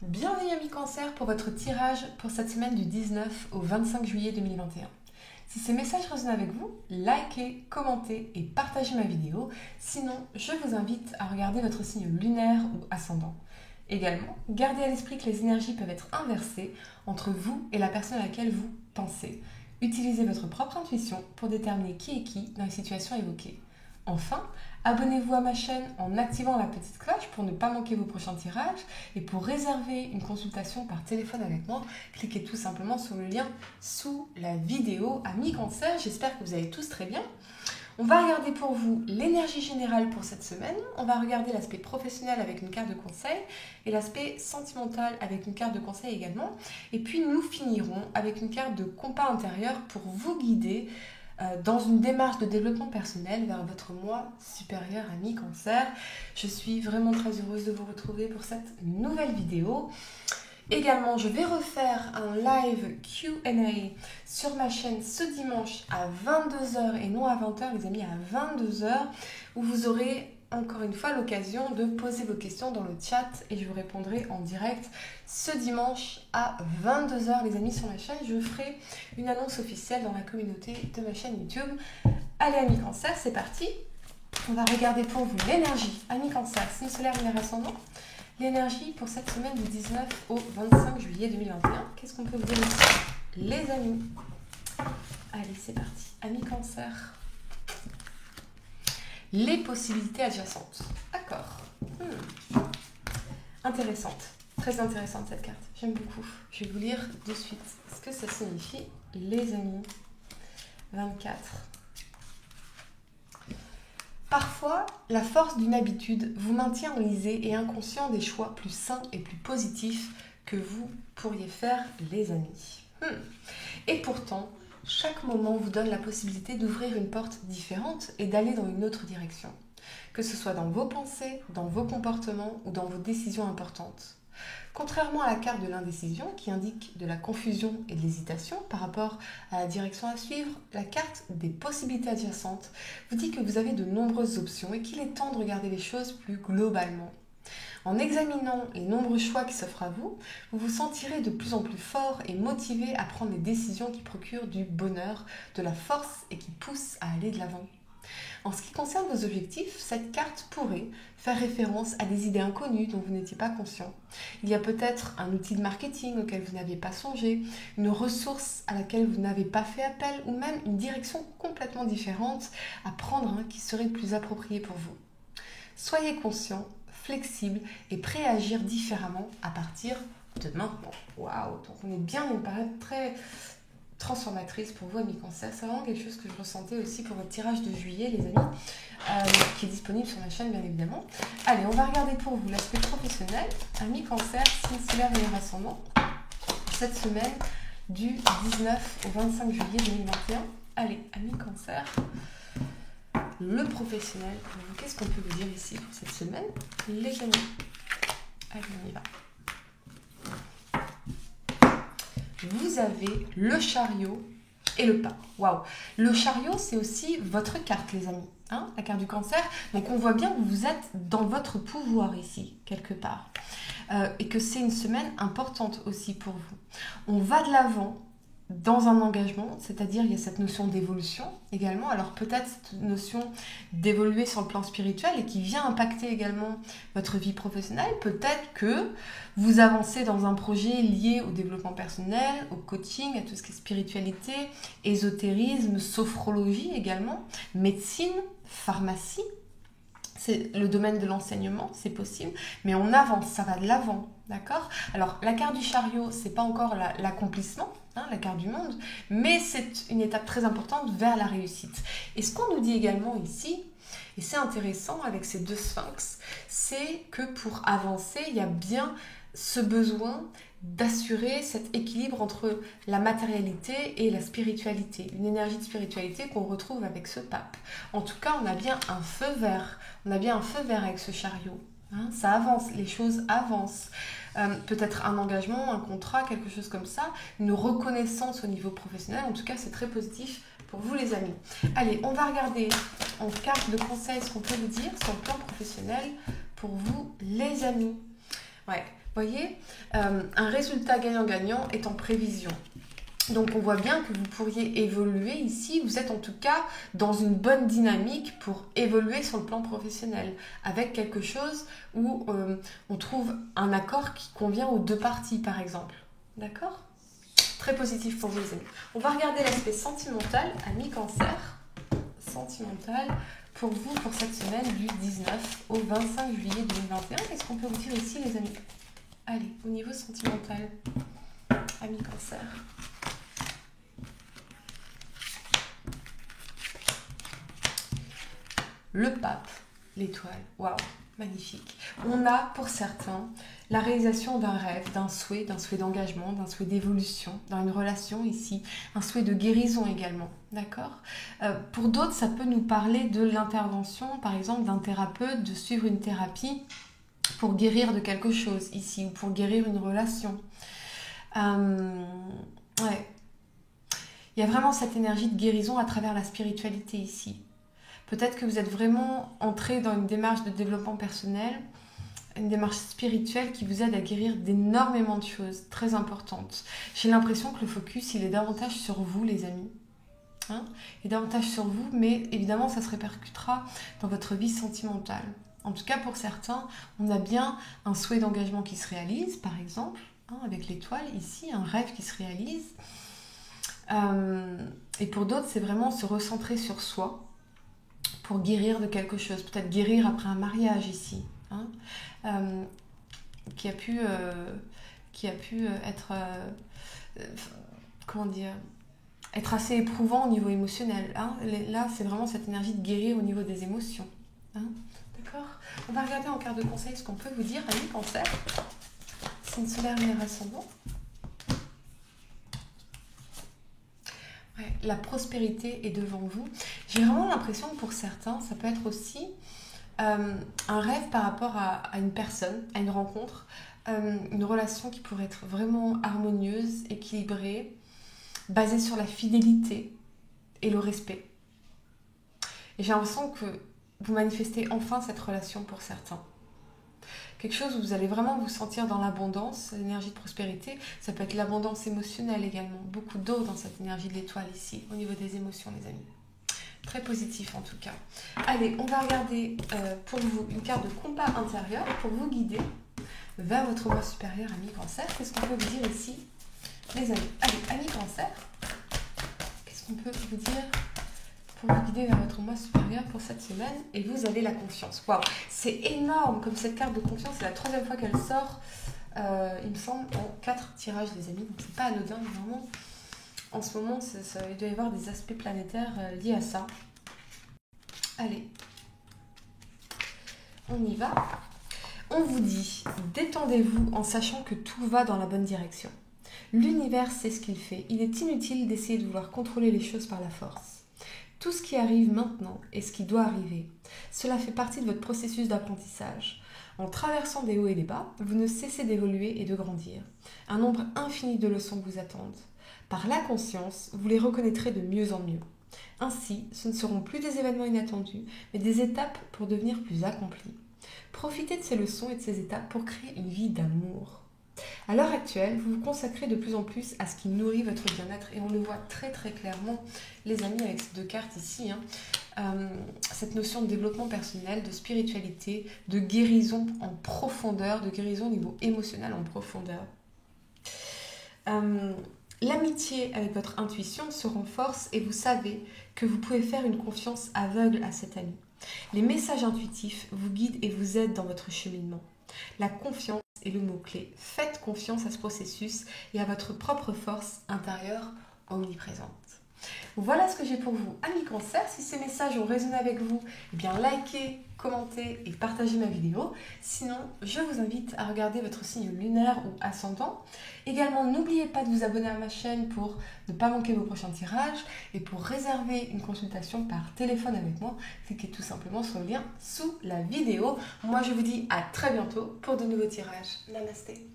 Bienvenue amis Cancer pour votre tirage pour cette semaine du 19 au 25 juillet 2021. Si ces messages résonnent avec vous, likez, commentez et partagez ma vidéo. Sinon, je vous invite à regarder votre signe lunaire ou ascendant. Également, gardez à l'esprit que les énergies peuvent être inversées entre vous et la personne à laquelle vous pensez. Utilisez votre propre intuition pour déterminer qui est qui dans les situations évoquées. Enfin, abonnez-vous à ma chaîne en activant la petite cloche pour ne pas manquer vos prochains tirages et pour réserver une consultation par téléphone avec moi, cliquez tout simplement sur le lien sous la vidéo. Amis Cancer, j'espère que vous allez tous très bien. On va regarder pour vous l'énergie générale pour cette semaine. On va regarder l'aspect professionnel avec une carte de conseil et l'aspect sentimental avec une carte de conseil également. Et puis nous finirons avec une carte de compas intérieur pour vous guider dans une démarche de développement personnel vers votre moi supérieur, ami Cancer. Je suis vraiment très heureuse de vous retrouver pour cette nouvelle vidéo. Également, je vais refaire un live Q&A sur ma chaîne ce dimanche à 22 h et non à 20 h, les amis, à 22 h, où vous aurez encore une fois l'occasion de poser vos questions dans le chat et je vous répondrai en direct ce dimanche à 22 h, les amis, sur ma chaîne. Je ferai une annonce officielle dans la communauté de ma chaîne YouTube. Allez, amis Cancer, c'est parti. On va regarder pour vous l'énergie. Amis Cancer, signe solaire, lunaire, ascendant. L'énergie pour cette semaine du 19 au 25 juillet 2021. Qu'est-ce qu'on peut vous dire ici, les amis? Allez, c'est parti. Amis Cancer. Les possibilités adjacentes. D'accord. Intéressante. Très intéressante cette carte. J'aime beaucoup. Je vais vous lire de suite ce que ça signifie, les amis. 24. Parfois, la force d'une habitude vous maintient enlisé et inconscient des choix plus sains et plus positifs que vous pourriez faire, les amis. Et pourtant, chaque moment vous donne la possibilité d'ouvrir une porte différente et d'aller dans une autre direction. Que ce soit dans vos pensées, dans vos comportements ou dans vos décisions importantes. Contrairement à la carte de l'indécision qui indique de la confusion et de l'hésitation par rapport à la direction à suivre, la carte des possibilités adjacentes vous dit que vous avez de nombreuses options et qu'il est temps de regarder les choses plus globalement. En examinant les nombreux choix qui s'offrent à vous, vous vous sentirez de plus en plus fort et motivé à prendre des décisions qui procurent du bonheur, de la force et qui poussent à aller de l'avant. En ce qui concerne vos objectifs, cette carte pourrait faire référence à des idées inconnues dont vous n'étiez pas conscient. Il y a peut-être un outil de marketing auquel vous n'aviez pas songé, une ressource à laquelle vous n'avez pas fait appel ou même une direction complètement différente à prendre qui serait plus appropriée pour vous. Soyez conscient, flexible et prêt à agir différemment à partir de maintenant. Waouh! Donc on est bien dans une période très transformatrice pour vous, amis Cancer. C'est vraiment quelque chose que je ressentais aussi pour votre tirage de juillet, les amis, qui est disponible sur ma chaîne, bien évidemment. Allez, on va regarder pour vous l'aspect professionnel. Amis Cancer, signe solaire, lunaire, ascendant, cette semaine du 19 au 25 juillet 2021. Allez, amis Cancer, le professionnel, qu'est-ce qu'on peut vous dire ici pour cette semaine, les amis? Allez, on y va. Vous avez le chariot et le pas. Waouh! Le chariot, c'est aussi votre carte, les amis. La carte du Cancer. Donc, on voit bien que vous êtes dans votre pouvoir ici, quelque part. Et que c'est une semaine importante aussi pour vous. On va de l'avant dans un engagement, c'est-à-dire il y a cette notion d'évolution également. Alors peut-être cette notion d'évoluer sur le plan spirituel et qui vient impacter également votre vie professionnelle. Peut-être que vous avancez dans un projet lié au développement personnel, au coaching, à tout ce qui est spiritualité, ésotérisme, sophrologie également, médecine, pharmacie. C'est le domaine de l'enseignement, c'est possible, mais on avance, ça va de l'avant, d'accord? Alors, la carte du chariot, c'est pas encore l'accomplissement, la carte du monde, mais c'est une étape très importante vers la réussite. Et ce qu'on nous dit également ici, et c'est intéressant avec ces deux sphinx, c'est que pour avancer, il y a bien ce besoin d'assurer cet équilibre entre la matérialité et la spiritualité, une énergie de spiritualité qu'on retrouve avec ce pape. En tout cas, on a bien un feu vert, avec ce chariot. Ça avance, les choses avancent. Peut-être un engagement, un contrat, quelque chose comme ça, une reconnaissance au niveau professionnel. En tout cas, c'est très positif pour vous, les amis. Allez, on va regarder en carte de conseil ce qu'on peut vous dire sur le plan professionnel pour vous, les amis. Ouais, Voyez, un résultat gagnant-gagnant est en prévision. Donc on voit bien que vous pourriez évoluer ici, vous êtes en tout cas dans une bonne dynamique pour évoluer sur le plan professionnel, avec quelque chose où on trouve un accord qui convient aux deux parties par exemple. D'accord ? Très positif pour vous les amis. On va regarder l'aspect sentimental, amis cancer, sentimental pour vous pour cette semaine du 19 au 25 juillet 2021. Qu'est-ce qu'on peut vous dire ici les amis ? Allez, au niveau sentimental, amis cancer. Le pape, l'étoile, waouh, magnifique. On a pour certains la réalisation d'un rêve, d'un souhait d'engagement, d'un souhait d'évolution dans une relation ici, un souhait de guérison également, d'accord ? Pour d'autres, ça peut nous parler de l'intervention, par exemple, d'un thérapeute, de suivre une thérapie pour guérir de quelque chose ici ou pour guérir une relation. Ouais. Il y a vraiment cette énergie de guérison à travers la spiritualité ici. Peut-être que vous êtes vraiment entré dans une démarche de développement personnel, une démarche spirituelle qui vous aide à guérir d'énormément de choses très importantes. J'ai l'impression que le focus, il est davantage sur vous, les amis. Il est davantage sur vous, mais évidemment, ça se répercutera dans votre vie sentimentale. En tout cas, pour certains, on a bien un souhait d'engagement qui se réalise, par exemple, avec l'étoile, ici, un rêve qui se réalise. Et pour d'autres, c'est vraiment se recentrer sur soi, pour guérir de quelque chose, peut-être guérir après un mariage ici, qui a pu être, être assez éprouvant au niveau émotionnel. Là, c'est vraiment cette énergie de guérir au niveau des émotions. D'accord ? On va regarder en carte de conseil ce qu'on peut vous dire, amis cancer. Signe solaire, lunaire, ascendant. Ouais, la prospérité est devant vous. J'ai vraiment l'impression que pour certains, ça peut être aussi un rêve par rapport à une personne, à une rencontre, une relation qui pourrait être vraiment harmonieuse, équilibrée, basée sur la fidélité et le respect. Et j'ai l'impression que vous manifestez enfin cette relation pour certains. Quelque chose où vous allez vraiment vous sentir dans l'abondance, l'énergie de prospérité. Ça peut être l'abondance émotionnelle également. Beaucoup d'eau dans cette énergie de l'étoile ici, au niveau des émotions, les amis. Très positif en tout cas. Allez, on va regarder pour vous une carte de compas intérieur pour vous guider vers votre moi supérieur, amis cancer. Qu'est-ce qu'on peut vous dire ici, les amis ? Allez, amis cancer, qu'est-ce qu'on peut vous dire pour vous guider vers votre moi supérieur pour cette semaine? Et vous avez la confiance. Waouh, c'est énorme comme cette carte de confiance. C'est la 3e fois qu'elle sort, il me semble, en 4 tirages, les amis. Donc c'est pas anodin, mais vraiment, en ce moment, il doit y avoir des aspects planétaires liés à ça. Allez, on y va. On vous dit, détendez-vous en sachant que tout va dans la bonne direction. L'univers sait ce qu'il fait. Il est inutile d'essayer de vouloir contrôler les choses par la force. Tout ce qui arrive maintenant est ce qui doit arriver. Cela fait partie de votre processus d'apprentissage. En traversant des hauts et des bas, vous ne cessez d'évoluer et de grandir. Un nombre infini de leçons vous attendent. Par la conscience, vous les reconnaîtrez de mieux en mieux. Ainsi, ce ne seront plus des événements inattendus, mais des étapes pour devenir plus accomplis. Profitez de ces leçons et de ces étapes pour créer une vie d'amour. À l'heure actuelle, vous vous consacrez de plus en plus à ce qui nourrit votre bien-être et on le voit très très clairement, les amis, avec ces 2 cartes ici. Cette notion de développement personnel, de spiritualité, de guérison en profondeur, de guérison au niveau émotionnel en profondeur. L'amitié avec votre intuition se renforce et vous savez que vous pouvez faire une confiance aveugle à cet ami. Les messages intuitifs vous guident et vous aident dans votre cheminement. La confiance est le mot-clé. Faites confiance à ce processus et à votre propre force intérieure omniprésente. Voilà ce que j'ai pour vous, amis cancer. Si ces messages ont résonné avec vous, eh bien likez, commentez et partagez ma vidéo. Sinon, je vous invite à regarder votre signe lunaire ou ascendant. Également, n'oubliez pas de vous abonner à ma chaîne pour ne pas manquer vos prochains tirages. Et pour réserver une consultation par téléphone avec moi, cliquez tout simplement sur le lien sous la vidéo. Moi, je vous dis à très bientôt pour de nouveaux tirages. Namasté.